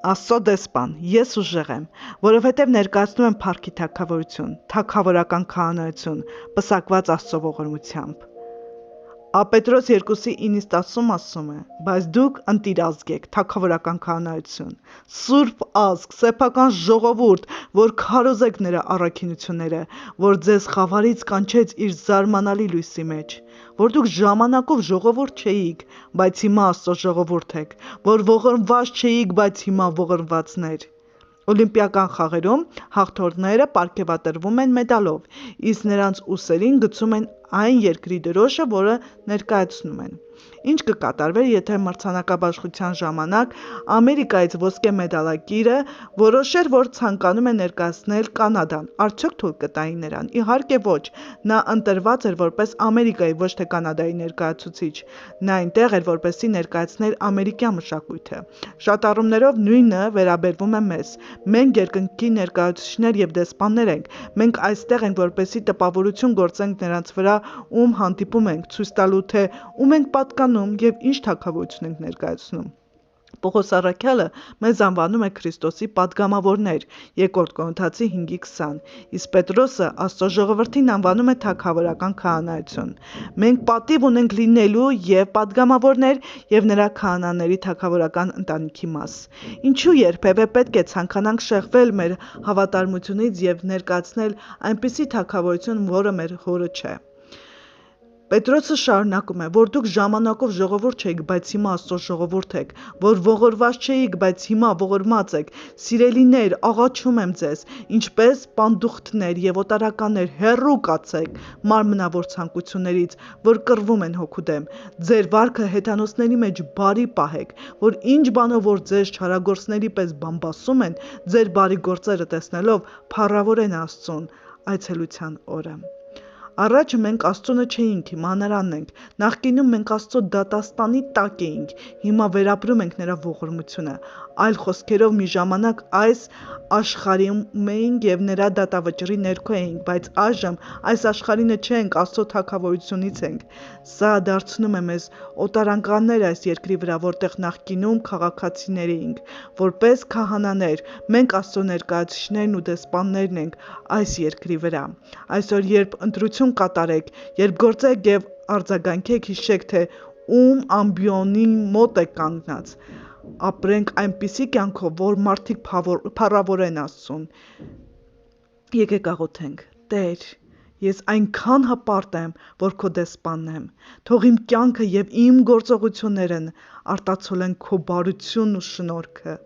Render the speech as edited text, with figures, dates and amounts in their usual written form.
Աստծո դեսպան, ես ուժեղ եմ, որովհետև ներկայացնում եմ փառքի թագավորություն, թագավորական քահանայություն, պսակված Աստծո ողորմությամբ։ Պետրոս 2:9-10 ասում է. բայց դուք ընտիր ազգ եք, թագավորական քահանայություն, սուրբ ազգ, սեփական ժողովուրդ, որ քարոզեք նրա առաքինությունները, որ ձեզ խավարից կանչեց իր զարմանալի լույսի մեջ, որ դուք ժամանակով ժողովուրդ չէիք, բայց հիմա Աստծո ժողովուրդ եք, որ ողորմված չէիք, բայց հիմա ողորմվածներ։ Օլիմպիական խաղերում հաղթողները պարգևատրվում են մեդալով, իսկ նրանց ուսերին գցում են այն երկրի դրոշը, որը ներկայացնում են։ Ինչ կկատարվեր, եթե մրցանակաբաշխության ժամանակ Ամերիկայից ոսկե մեդալակիրը որոշեր, որ ցանկանում է ներկայացնել Կանադան, արդյոք թույլ կտային նրան։ Իհարկե ոչ, նա ընտրված էր որպես Ամերիկայի, ոչ թե Կանադայի ներկայացուցիչ։ Նա այնտեղ էր, որպեսզի ներկայացներ ամերիկյան մշակույթը։ Շատառումներով նույնը վերաբերվում է մեզ։ Մենք երկնքի ներկայացուցիչներ և դեսպաններ ենք։ Մենք այստեղ ենք, որպեսզի տպավորություն գործենք նրանց վրա, ում հանդիպում ենք, ցույց տալու, թե ում ենք պատկանում և ինչ թագավորություն ենք ներկայացնում։ Պողոս առաքյալը մեզ անվանում է Քրիստոսի պատգամավորներ, Բ Կորնթացի 5:20, իսկ Պետրոսը Աստծո ժողովրդին անվանում է թագավորական քահանայություն։ Մենք պատիվ ունենք լինելու և պատգամավորներ և նրա քահանաների թագավորական ընտանիքի մաս։ Ինչու երբևէ պետք է ցանկանանք շեղվել մեր հավատարմությունից և ներկայացնել այնպիսի թագավորություն, որը մեր հորը չէ։ Պետրոսը շարունակում է, որ դուք ժամանակով ժողովուրդ չէիք, բայց հիմա Աստծո ժողովուրդ եք, որ ողորմված չէիք, բայց հիմա ողորմած եք։ Սիրելիներ, աղաչում եմ ձեզ, ինչպես պանդուխտներ և օտարականներ, հեռու կացեք մարմնավոր ցանկություններից, որ կռվում են հոգու դեմ։ Ձեր վարքը հեթանոսների մեջ բարի պահեք, որ ինչ բանով որ ձեզ չարագործների պես բամբասում են, ձեր բարի գործերը տեսնելով փառավորեն Աստծուն այցելության օրը։ Առաջ մենք Աստծունը չէինք, հիմա նրանն ենք։ Նախկինում մենք Աստծո դատաստանի տակ էինք, հիմա վերապրում ենք նրա ողորմությունը։ Այլ խոսքերով, մի ժամանակ այս աշխարհում էինք և նրա դատավճռի ներքո էինք, բայց այժմ այս աշխարհինը չենք, Աստծո թագավորությունից ենք։ Սա դարձնում է մեզ օտարանկաններ այս երկրի վրա, որտեղ նախկինում քաղաքացիներ էինք։ Որպես քահանաներ, մենք Աստծո ներկայացուցիչներն ու դեսպաններն ենք այս երկրի վրա։ Այսօր, երբ ընտրություն կատարեք, երբ գործեք և արձագանքեք, հիշեք, թե ում ամբիոնի մոտ եք կանգնած։ Ապրենք այնպիսի կյանքով, որ մարդիկ փառավորեն Աստծուն։ Եկեք աղոթենք. Տեր, ես այնքան հպարտ եմ, որ քո դեսպանն եմ։ Թող իմ կյանքը և իմ գործողություններն արտացոլեն քո բարությունն ու շնորհքը։